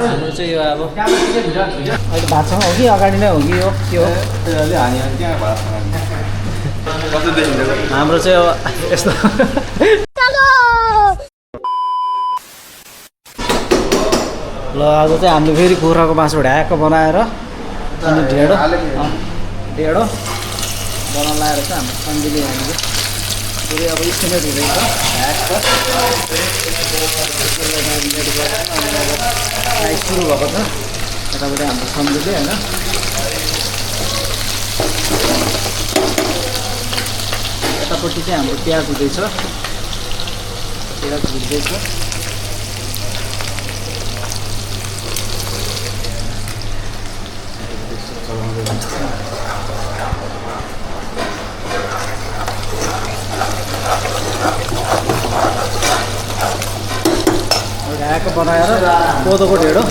हाम्रो चाहिँ यो अब अहिले भातसँग हो कि अगाडि नै हो कि यो के हो हाम्रो चाहिँ अब यस्तो ल आज चाहिँ हामीले फेरि कुखुराको मासु ढ्याक्क बनाएर अनि ढेँडो बनाउन लाएर चाहिँ हाम्रो सन्जीले हामीले पुरै अब स्टिमेट हुँदैछ ढ्याक्क सुरु भएको छ यतापट्टि हाम्रो सन्जीले होइन यतापट्टि चाहिँ हाम्रो प्याज हुँदैछ ढ्याक्क बनाएर कोदोको ढेँडो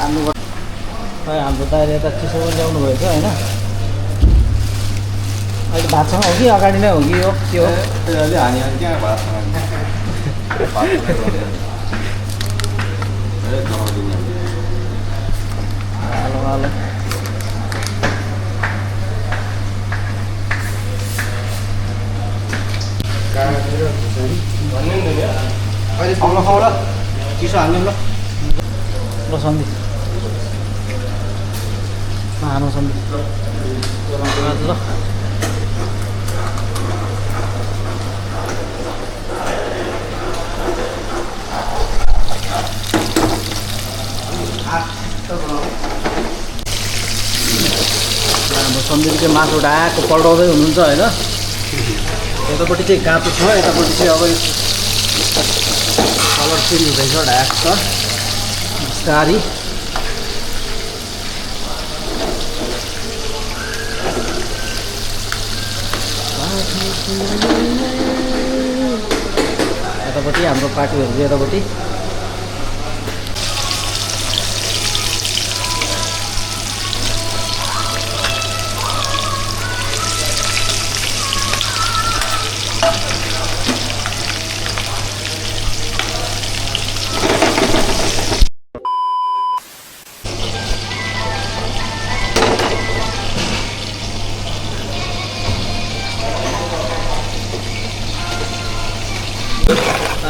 हाम्रो दाइले यता चिसो पनि ल्याउनु भएछ होइन अहिले भातसँग हो कि अगाडि नै हो कि यो के हो हेलो अहिले खाऊ ल चिसो हाल्नु ल सन्धि हाल्नु सन्धि ल हाम्रो सन्धिले मासु ढाको पल्टाउँदै हुनुहुन्छ होइन यतापट्टि चाहिँ काँचो छ यतापट्टि चाहिँ अब कलर चेन्ज हुँदैछ ढ्याक्क बिस्तारी यतापट्टि हाम्रो पार्टीहरू चाहिँ यतापट्टि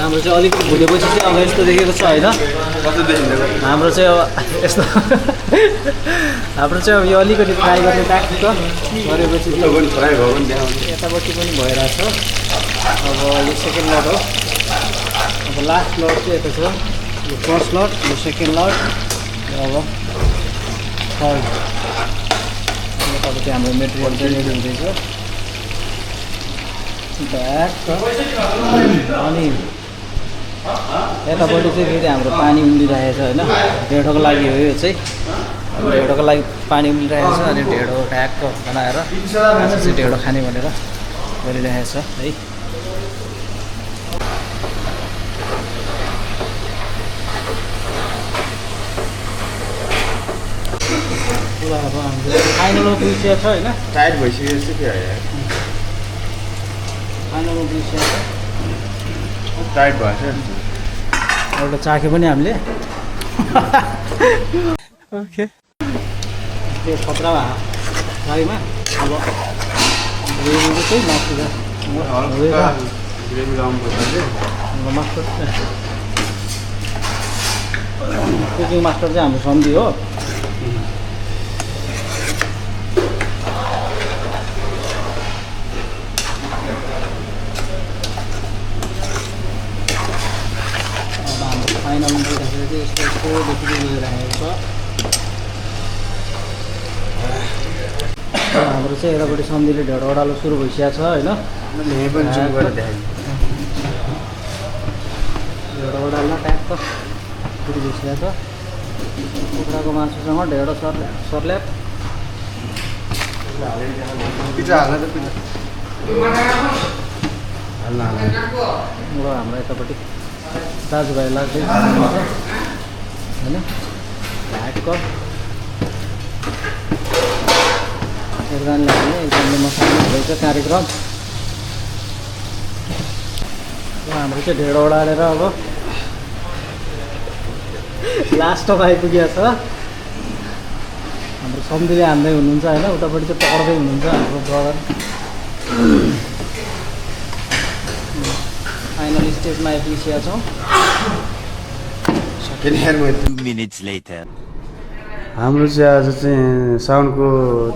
हाम्रो चाहिँ अलिकति भुलेपछि चाहिँ अब यस्तो देखेको छ होइन हाम्रो चाहिँ अब यस्तो हाम्रो चाहिँ अब यो अलिकति फ्राई गर्ने ताकि त गरेपछि यतापट्टि पनि भइरहेछ अब यो सेकेन्ड लट हो अब लास्ट लट चाहिँ यता छ यो फर्स्ट लट यो सेकेन्ड लट अब थर्ड यतापट्टि हाम्रो मेटेरियल चाहिँ रेडी हुँदैछ अनि यतापट्टि चाहिँ फेरि हाम्रो पानी उम्लिरहेको छ होइन ढेँडोको लागि हो यो चाहिँ ढेँडोको लागि पानी उम्लिरहेको छ अनि ढेँडो ढ्याक्क बनाएर आज चाहिँ ढेँडो खाने भनेर गरिरहेको छ है अब हाम्रो फाइनलमा पुगिसकेको छ होइन टाइट भइसकेको छ फाइनलमा पुगिसकेको छ टाइट भएछ एउटा चाख्यो पनि हामीले ओके त्यो खतरा फ्राईमा अब ग्रेभीको चाहिँ मास्टर कुकिङ मास्टर चाहिँ हाम्रो सन्धि हो फाइनलमा पुग्दाखेरि चाहिँ यस्तो देखि गइरहेको छ हाम्रो चाहिँ यतापट्टि सन्धिले ढेँडो ओडालो सुरु भइसकेको छ होइन ढेँडो ओडाल्न ट्याक्क सुरु भइसकेको छ कुखुराको मासुसँग ढेँडो सर्ल्याप र हाम्रो यतापट्टि दाजुभाइलाई चाहिँ होइन ढाक्क एकजनाले भने एकजनाले मसाला हुँदैछ कार्यक्रम हाम्रो चाहिँ ढेँडो ओडालेर अब लास्टमा आइपुगेको छ हाम्रो सम्धिले हान्दै हुनुहुन्छ होइन उतापट्टि चाहिँ पक्र्दै हुनुहुन्छ हाम्रो ब्रदर फाइनल स्टेजमा आइपुगिसकेका छौँ हाम्रो चाहिँ आज चाहिँ साउनको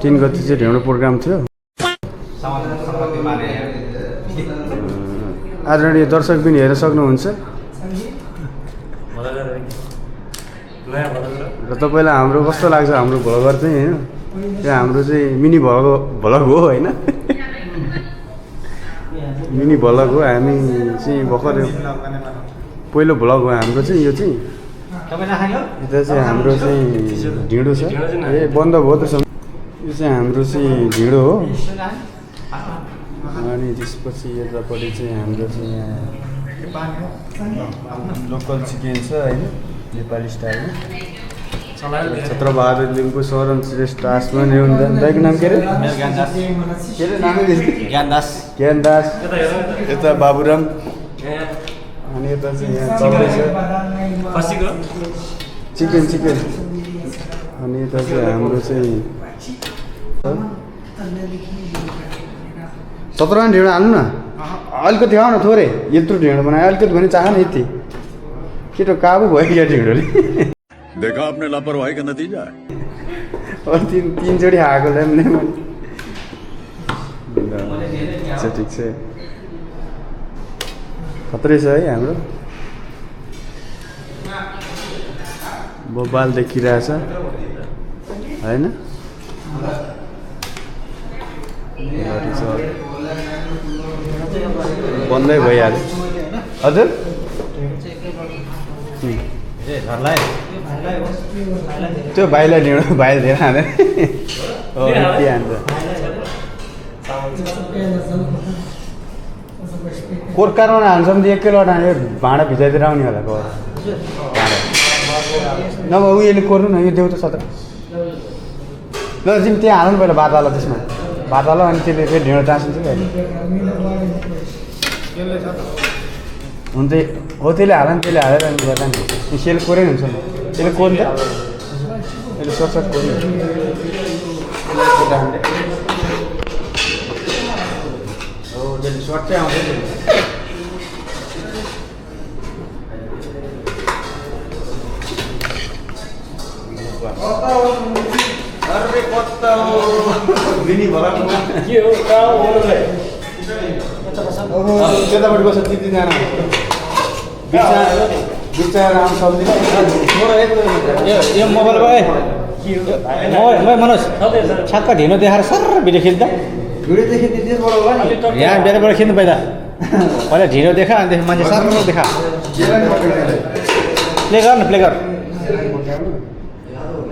3 गते चाहिँ ढेँडो प्रोग्राम थियो। आदरणीय दर्शक पनि हेर्न सक्नुहुन्छ र तपाईँलाई हाम्रो कस्तो लाग्छ हाम्रो भ्लगर चाहिँ होइन त्यो हाम्रो चाहिँ मिनी भ्लग हो होइन मिनी भ्लग हो। हामी चाहिँ भर्खर पहिलो भ्लग हो हाम्रो चाहिँ यो चाहिँ यता चाहिँ हाम्रो चाहिँ ढिँडो छ ए बन्द भयो त यो चाहिँ हाम्रो चाहिँ ढिँडो हो अनि त्यसपछि यतापट्टि चाहिँ हाम्रो चाहिँ यहाँ लोकल चिकन छ होइन नेपाली स्टाइलमा छत्रबहादुर लिम्बू शरण श्रेष्ठ आसमान दाइको नाम के अरे ज्ञानदास यता बाबुराम अनि यता चाहिँ यहाँ चल्दैछ चिकन अनि यता चाहिँ हाम्रो चाहिँ 17 ढेँडो हाल्नु न अलिकति खाऊ न थोरै यत्रो ढेँडो बनायो अलिकति भने चाह न यति केटो काबु भयो क्या ढेँडोले देखा आपने लापरवाही का नतीजा है और तीन जोडी खाएको मैले ठिक छ खत्रै छ है हाम्रो बबाल देखिरहेछ होइन बन्दै भइहाल्यो हजुर त्यो भाइलाई ढिँडो भाइले धेरै हाल्दैन हो के हान्छ कोर्कारमा हाल्छ भने एकैलवटा हाल्यो भाँडा भिजाइदिएर आउने होला गएर नभए उयोले कोर्नु न यो देऊ त 17 ल जिम त्यहाँ हाल्नु पहिला भात हाल त्यसमा भात हाल अनि त्यसले फेरि ढिँडो टाँसिन्छ कि हुन्छ हो त्यसले हाल नि त्यसले हालेर अनि गर्दा नि सेल कोरै हुन्छ नि त्यसले कोर्नु त यसले सोच कोर्नु हो त्यसले सर्टै आउँछ त्यतापट्टि बस्छ 3 जना बिचमा राम सब्जी यो मोबाइल भयो मनोज छक्क ढिँडो देखाएर सर भिडियो खिच्दा यहाँ बेरबाट खिच्नु पहिला ढिँडो देखा अनि मान्छे सर देखा प्ले गर न प्ले गर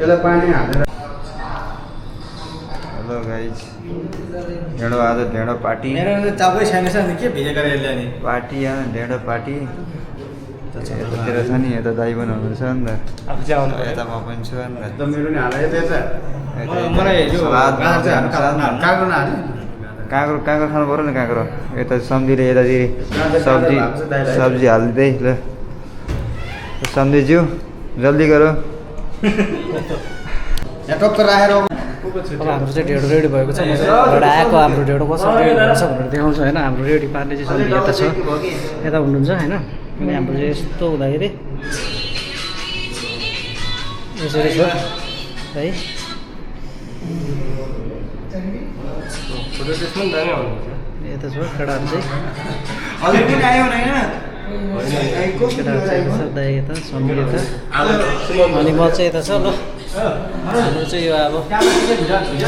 यसलाई पानी हालेर हेलो गाइज ढेँडो आज ढेँडो पार्टी मेरो चापै छैन नि के भिजेको यसले अनि पार्टी यहाँ ढेँडो पार्टी यतातिर छ नि यता दाइ पनि हुनुहुन्छ नि त आफू चाहिँ आउनु यता म पनि छु नि त मेरो नि हाले यता मलाई यो काँक्रो काँक्रो खानु पऱ्यो नि काँक्रो यता सम्झीले यतातिर सब्जी हालिदिँदै ल सम्झीज्यू जल्दी गरौँ यहाँ टक्क राखेर अब हाम्रो चाहिँ ढेँडो रेडी भएको छ एउटा आएको हाम्रो ढेँडो कसरी रेडी भएको छ भनेर देखाउँछ होइन हाम्रो रेडी पार्ने चाहिँ सबै यता छ यता हुनुहुन्छ होइन अनि हाम्रो चाहिँ यस्तो हुँदाखेरि यसरी छ है यता छ केटाहरू चाहिँ सबै यता सबै यता अनि म चाहिँ यता छ ल हाम्रो चाहिँ यो अब सुरु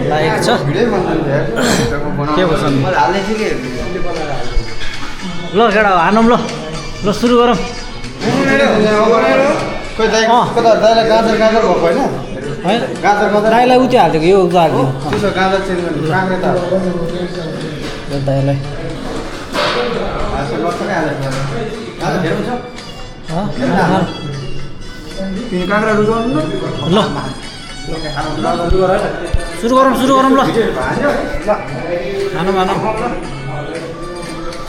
लागेको छ के भन्छ ल केटा हानौँ ल सुरु गरौँ दाइलाई उति हालिदिएको यो उता हालिदिनु दाइलाई ल सुरु गरौँ ल हानौँ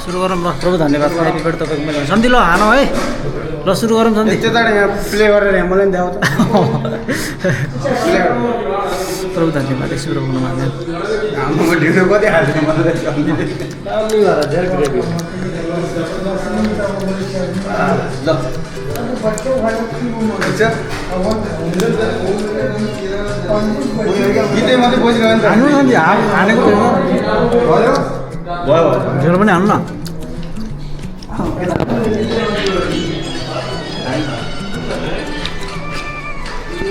सुरु गरौँ ल प्रभु धन्यवाद एपिपेड तपाईँको मैले सन्धि ल हान है ल सुरु गरौँ सन्धि त्यताबाट यहाँ प्ले गरेर यहाँ मलाई पनि देखाउँछ प्रभु धन्यवाद एकछिन रोक्नु मान्दैन हाम्रो ढिँडो कति हाल्छ मलाई गीतै मात्रै बसिरह्यो नि त हान्नु सन्धि हानेको छैन भयो भयो ढेँडो पनि हान्नु न